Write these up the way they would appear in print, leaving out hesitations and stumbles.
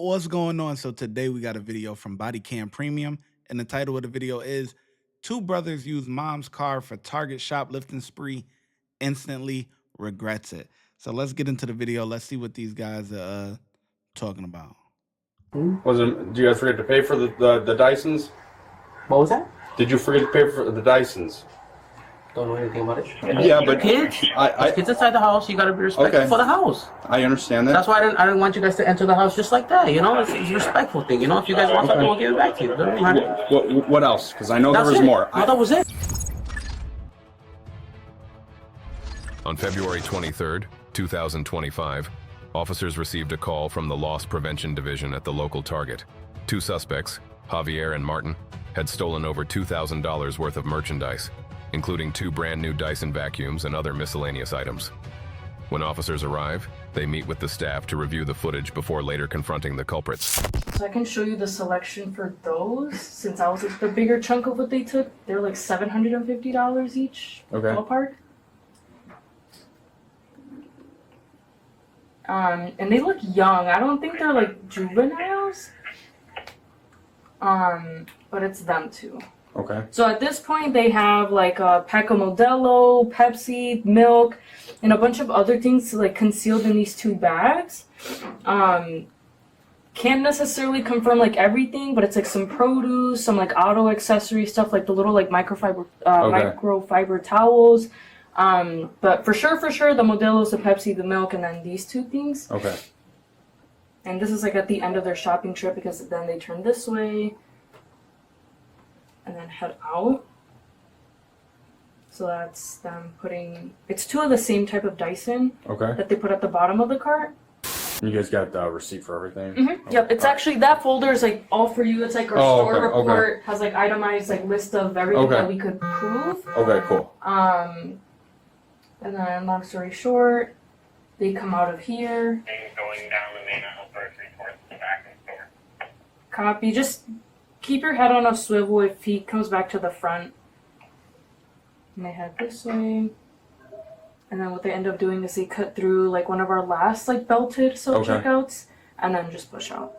What's going on? So today we got a video from Bodycam Premium, and the title of the video is Two Brothers Use Mom's Car for Target Shoplifting Spree, Instantly Regrets It. So let's get into the video. Let's see what these guys are talking about. Do you guys forget to pay for the Dysons? What was that? Did you forget to pay for the Dysons? Don't know anything about it. Yeah, but Kids, kids inside the house. You gotta be respectful for the house. I understand that. That's why I didn't want you guys to enter the house just like that. You know, it's a respectful thing. You know, if you guys want something, we'll give it back to you. What else? Because I know there was more. No, that was it. On February 23rd, 2025, officers received a call from the Loss Prevention Division at the local Target. Two suspects, Javier and Martin, had stolen over $2,000 worth of merchandise, including two brand new Dyson vacuums and other miscellaneous items. When officers arrive, they meet with the staff to review the footage before later confronting the culprits. So I can show you the selection for those, since I was like the bigger chunk of what they took. They're like $750 each, ballpark. And they look young. I don't think they're like juveniles. But it's them too. Okay. So at this point, they have like a pack of Modelo, Pepsi, milk, and a bunch of other things like concealed in these two bags. Can't necessarily confirm like everything, but it's like some produce, some like auto accessory stuff, like the little like microfiber towels. But for sure, the Modelo's, the Pepsi, the milk, and then these two things. Okay. And this is like at the end of their shopping trip, because then they turn this way and then head out. So that's them putting, it's two of the same type of Dyson that they put at the bottom of the cart. You guys got the receipt for everything? Mm-hmm. Yep, it's actually, that folder is like all for you. It's like our store report, has like itemized like list of everything that we could prove. Okay, cool. And then long story short, they come out of here. Going down the main aisle first, towards the back of the store. Copy. Just keep your head on a swivel if he comes back to the front. And they head this way. And then what they end up doing is they cut through like one of our last like belted self-checkouts and then just push out.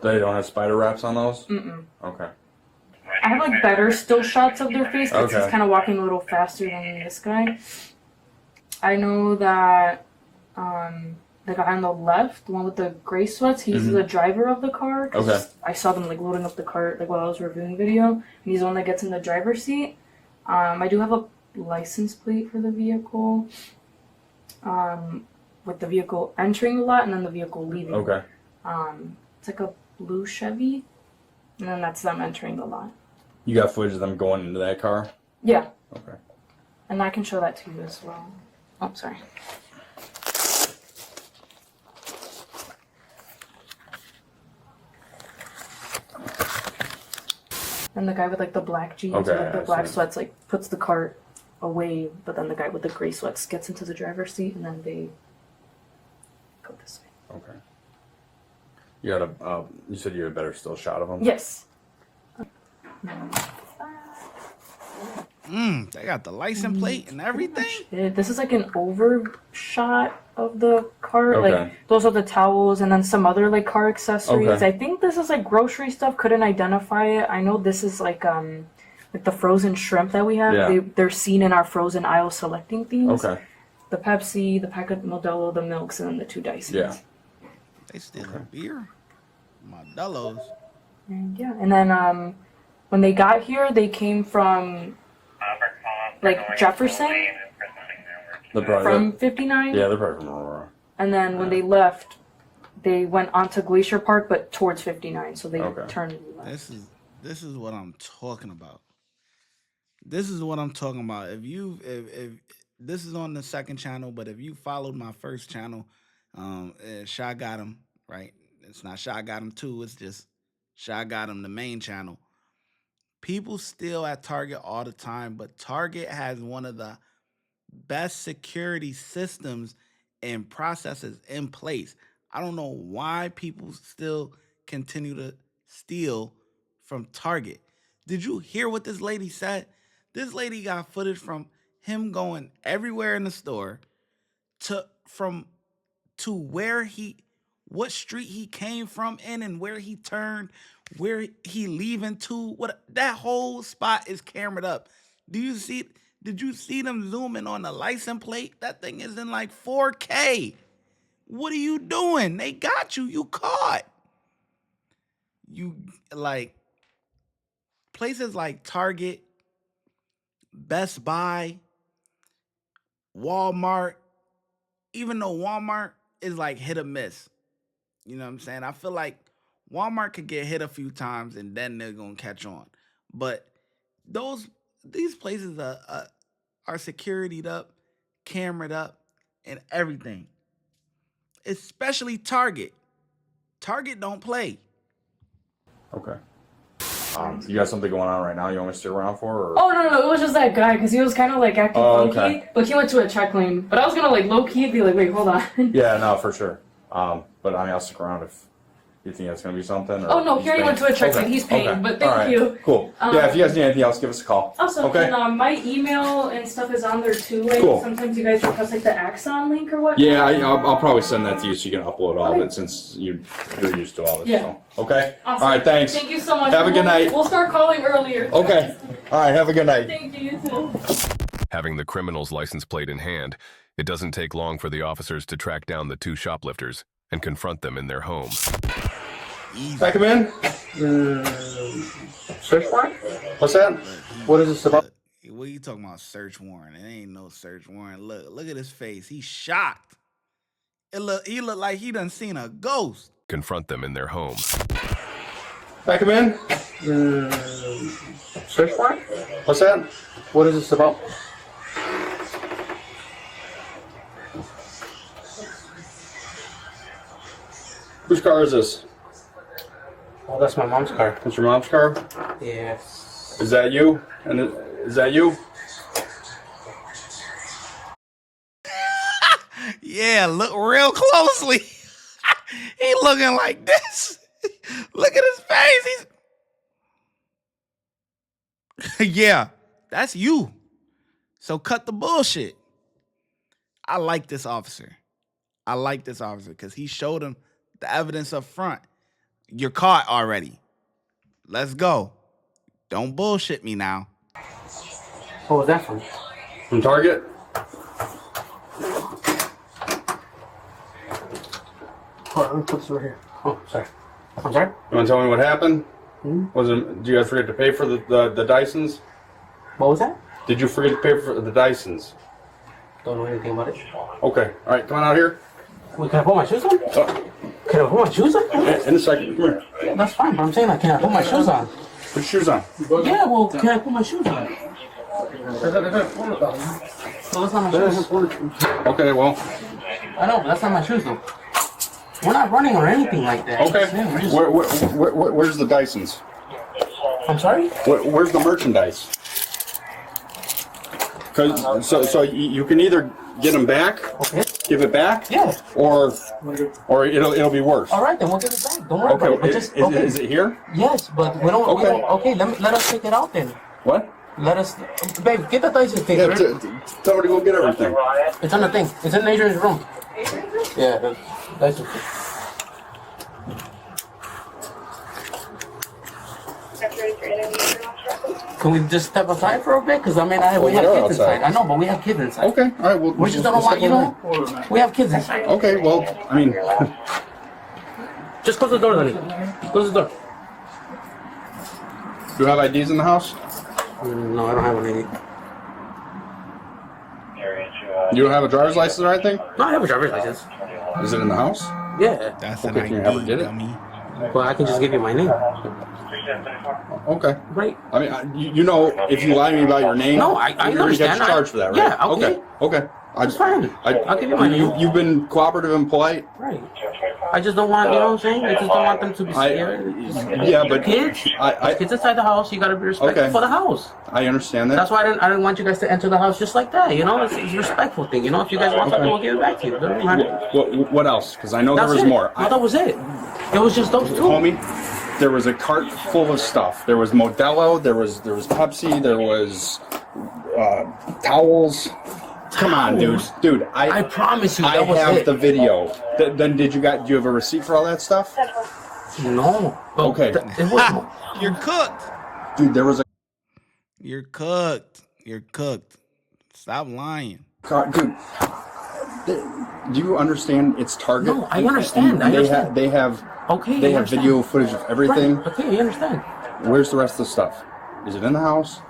They don't have spider wraps on those? Mm-mm. Okay. I have like better still shots of their face because he's kind of walking a little faster than this guy. I know that the guy on the left, the one with the gray sweats, he's the driver of the car. I saw them like loading up the cart like while I was reviewing the video, and he's the one that gets in the driver's seat. I do have a license plate for the vehicle, with the vehicle entering the lot and then the vehicle leaving. Okay. It's like a blue Chevy, and then that's them entering the lot. You got footage of them going into that car? Yeah. Okay. And I can show that to you as well. Oh, sorry. And the guy with like the black jeans and like the black sweats like puts the cart away, but then the guy with the gray sweats gets into the driver's seat and then they go this way. Okay. You got a, you said you had a better still shot of them? Yes. They got the license plate and everything. This is like an overshot of the cart. Like those are the towels and then some other like car accessories. I think this is like grocery stuff. Couldn't identify it. I know this is like the frozen shrimp that we have. They're seen in our frozen aisle selecting things. Okay. The Pepsi, the pack of Modelo, the milks, and then the two Dysons. Yeah. They steal beer. Modelo's. And and then when they got here, they came from like Jefferson from 59. Yeah, they're probably from Aurora. And then when they left, they went onto Glacier Park, but towards 59. So they turned left. This is what I'm talking about. This is what I'm talking about. If this is on the second channel, but if you followed my first channel, ShyGotEm, right? It's not ShyGotEm 2. It's just ShyGotEm, the main channel. People steal at Target all the time, but Target has one of the best security systems and processes in place. I don't know why people still continue to steal from Target. Did you hear what this lady said? This lady got footage from him going everywhere in the store from to what street he came from in and where he turned, where he leaving to. What that whole spot is cameraed up. Did you see them zooming on the license plate? That thing is in like 4K. What are you doing? They got you. You caught. You like places like Target, Best Buy, Walmart, even though Walmart is like hit or miss. You know what I'm saying? I feel like Walmart could get hit a few times and then they're going to catch on. But these places are securityed up, camered up, and everything. Especially Target. Target don't play. Okay. You got something going on right now you want me to stick around for? Or? Oh, no, it was just that guy, because he was kind of, like, acting funky, okay. but he went to a check lane. But I was going to, like, low-key be like, wait, hold on. Yeah, no, for sure. But I mean, I'll stick around if you think that's going to be something. Or Oh, no, he already went to a check lane. He's paying, but thank you. Cool. Yeah, if you guys need anything else, give us a call. Also, okay? and, my email and stuff is on there, too. Like, Cool. sometimes you guys request, like, the Axon link or whatnot. Yeah, I'll probably send that to you so you can upload all of it since you're used to all this. Yeah. So. Okay? Awesome. All right, thanks. Thank you so much. Have a good night. We'll start calling earlier. Okay. All right, have a good night. Thank you, you too. Having the criminal's license plate in hand, it doesn't take long for the officers to track down the two shoplifters and confront them in their home. Back him in? Search warrant? What's that? What is this about? What are you talking about, search warrant? It ain't no search warrant. Look at his face. He's shocked. He look like he done seen a ghost. Confront them in their home. Back him in? Search warrant? What's that? What is this about? Whose car is this? Oh, that's my mom's car. That's your mom's car? Yes. Is that you? And is that you? Yeah, look real closely. He looking like this. Look at his face. Yeah, that's you. So cut the bullshit. I like this officer. Because he showed him the evidence up front. You're caught already. Let's go. Don't bullshit me now. What was that from? From Target? Hold on, let me put this over here. Oh, sorry. I'm sorry? You want to tell me what happened? Hmm? Was it? Did you guys forget to pay for the Dysons? What was that? Did you forget to pay for the Dysons? Don't know anything about it. Okay. All right. Come on out here. Wait, can I put my shoes on? Can I put my shoes on? In a second. Come here. Yeah, that's fine, but I'm saying, like, can I put my shoes on? Put your shoes on. Yeah, well, can I put my shoes on? So that's not my shoes. Okay. Well. I know, but that's not my shoes, though. We're not running or anything like that. Okay. Yeah, we're just... Where's the Dysons? I'm sorry? Where's the merchandise? Cause so you can either get them back, Okay. give it back, Yeah. or it'll be worse. All right, then we'll give it back. Don't worry about it. But just, Is it here? Yes, but we don't. Okay. Okay, let us take it out then. What? Let us, babe, get the Dyson thing. Yeah, Right? tell her to go get everything. It's on the thing. It's in Adrian's room. Yeah, the Dyson thing. Can we just step aside for a bit? Because I mean, we have they're kids outside. inside. I know, but we have kids inside. Okay. All right. Well, We just don't want, you know, we have kids inside. Okay. Well, I mean, Just close the door, honey. Close the door. do you have IDs in the house? No, I don't have any. You don't have a driver's license or anything? No, I have a driver's license. Is it in the house? Yeah. That's Okay, an can you ever ID, get it? dummy. Well, I can just give you my name. Okay. Right. I mean, you know, if you lie to me about your name, No, I you're gonna understand. get charged for that, right? Yeah, okay. Okay. That's fine. I'll give you my name. You've been cooperative and polite. Right. I just don't want, you know what I'm saying? I just don't want them to be scared. Yeah, but Kids, kids inside the house, you gotta be respectful Okay. for the house. I understand that. That's why I didn't want you guys to enter the house just like that, you know? It's a respectful thing, you know? If you guys want something, we'll give it back to you. What else? Because I know That's there was it. more. No, that was it. It was just those two. Homie, there was a cart full of stuff. There was Modelo. There was Pepsi. There was towels. Come on, dude. Dude, I promise you, I that was have it. the video. Then do you have a receipt for all that stuff? No. But Okay. It was. You're cooked. Dude, there was a You're cooked. You're cooked. Stop lying. car, dude. Do you understand? It's Target. No, I understand. I understand. They have Okay. They I have understand. video footage of everything. Right. Okay, I understand. Where's the rest of the stuff? Is it in the house?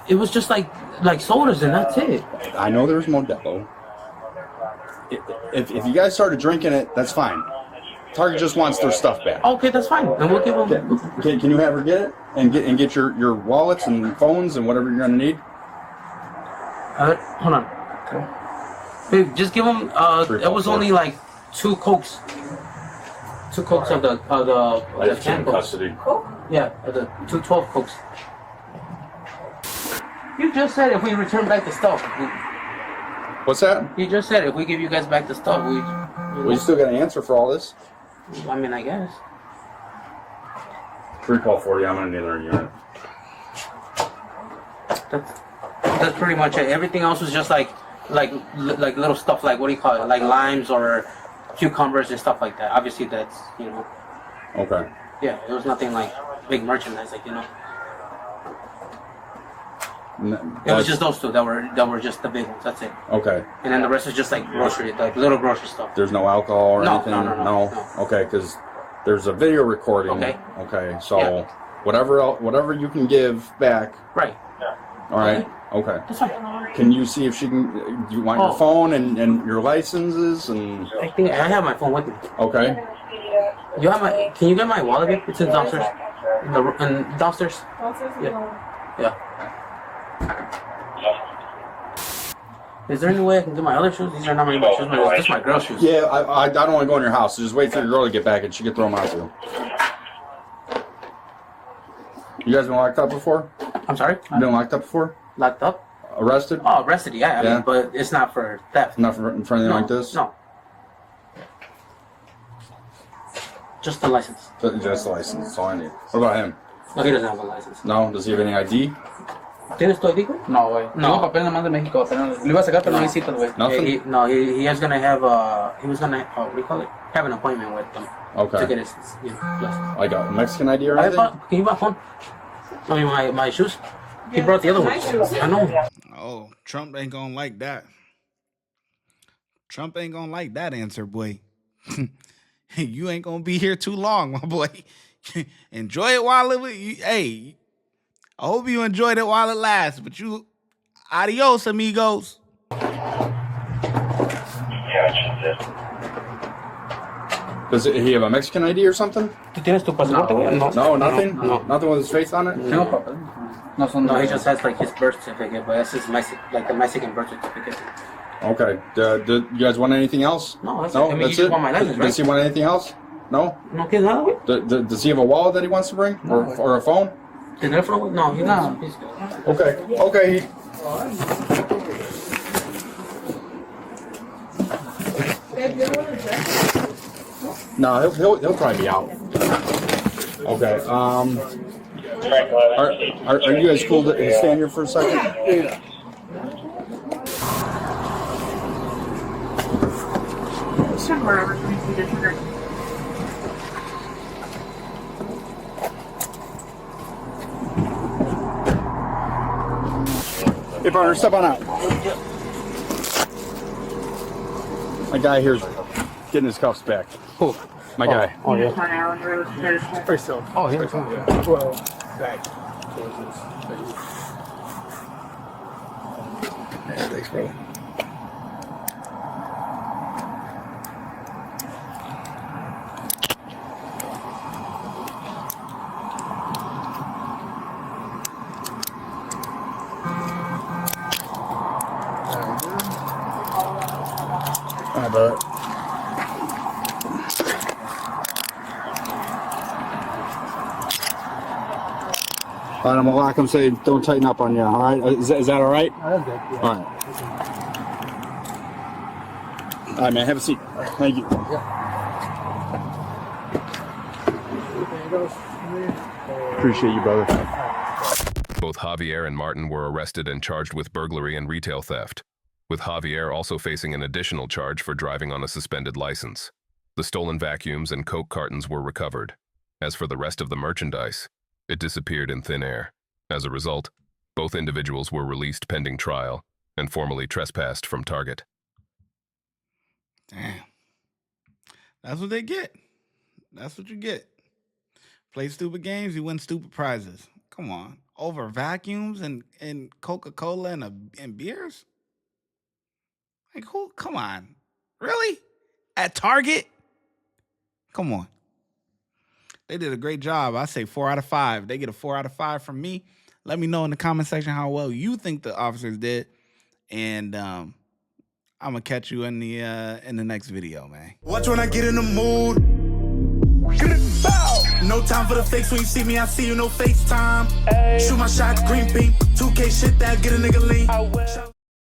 It was just like sodas and that's it. I know there's Modelo. If you guys started drinking it, that's fine. Target just wants their stuff back. Okay, that's fine. And we'll give them. Can you have her get it and get your wallets and phones and whatever you're gonna need? Hold on. Babe, just give them. It was only like 2 Cokes. 2 Cokes of the can Cokes. Yeah, the 212 Cokes. You just said if we return back the stuff. What's that? You just said if we give you guys back the stuff, Well, you still got an answer for all this? I mean, I guess. 3 call 40. I'm gonna need another unit. That's pretty much it. Everything else was just like little stuff, like what do you call it, like limes or cucumbers and stuff like that. Obviously, that's Okay. Yeah, it was nothing like big merchandise, like It was just those 2 that were just the big ones. That's it. Okay. And then the rest is just like grocery, like little grocery stuff. There's no alcohol or No, anything? no. Okay, because there's a video recording. Okay. Okay, so Yeah. whatever you can give back. Right. All right. Okay. That's fine. Can you see if she can? Do you want your phone and your licenses and? I think I have my phone with me. Okay. You have my? Can you get my wallet? Babe? It's in downstairs. Downstairs. Yeah. Is there any way I can get my other shoes? These are not my shoes. It's just my girl shoes. Yeah, I don't want to go in your house. So just wait for your girl to get back and she can throw them out to you. You guys been locked up before? I'm sorry? You been locked up before? Locked up? Arrested? Oh, arrested, yeah. I mean, but it's not for theft. Not for anything like this? No. Just the license. Just the license. That's all I need. What about him? No, he doesn't have a license. No? Does he have any ID? ¿Tienes tu ID, güey? No, güey. No. Tengo papel nada más de México. Pero lo iba a sacar, pero no necesitas, güey. Nothing? He was gonna have he was gonna what do you call it? Have an appointment with them Okay. to get his license. Like a Mexican ID or anything? Can you buy a phone? I mean my shoes. He brought the other ones. I know. Oh, Trump ain't gonna like that. Trump ain't gonna like that answer, boy. You ain't gonna be here too long, my boy. Enjoy it while hey, I hope you enjoyed it while it lasts, but you, adios, amigos. Does he have a Mexican ID or something? ¿Tú tienes tu pasaporte, güey? No, nothing? No. Nothing with his face on it? Tengo papel. No son No, he just has like his birth certificate, but that's his the Mexican birth certificate. Okay. Do you guys want anything else? No, that's No, I mean, that's you just it? want my license, right? Does he want anything else? No? ¿No quieres nada, güey? Does he have a wallet that he wants to bring? Or a phone? ¿Teléfono, güey? No, he's not. He's Okay. Okay. No, he'll probably be out. Okay. Are you guys cool to stand here for a second? Yeah. Hey, partner, step on out. My guy here's getting his cuffs back. Who? My guy. Oh, yeah. Very still. Oh, here. Well, back. Thanks, brother. All right, brother. All right, I'm gonna lock him. Say, don't tighten up on you. All right, is that all right? That's good. Yeah. All right. All right, man. Have a seat. Thank you. Appreciate you, brother. Both Javier and Martin were arrested and charged with burglary and retail theft. with Javier also facing an additional charge for driving on a suspended license. The stolen vacuums and Coke cartons were recovered. As for the rest of the merchandise, it disappeared in thin air. As a result, both individuals were released pending trial and formally trespassed from Target. Damn. That's what they get. That's what you get. Play stupid games, you win stupid prizes. Come on. Over vacuums and Coca-Cola and beers? Like, who? Come on. Really? At Target? Come on. They did a great job. I say 4 out of 5. They get a 4 out of 5 from me. Let me know in the comment section how well you think the officers did. And I'm going to catch you in the next video, man. Watch when I get in the mood. No time for the fakes. When you see me, I see you, no FaceTime. Shoot my shot, green beam. 2K shit that get a nigga lean.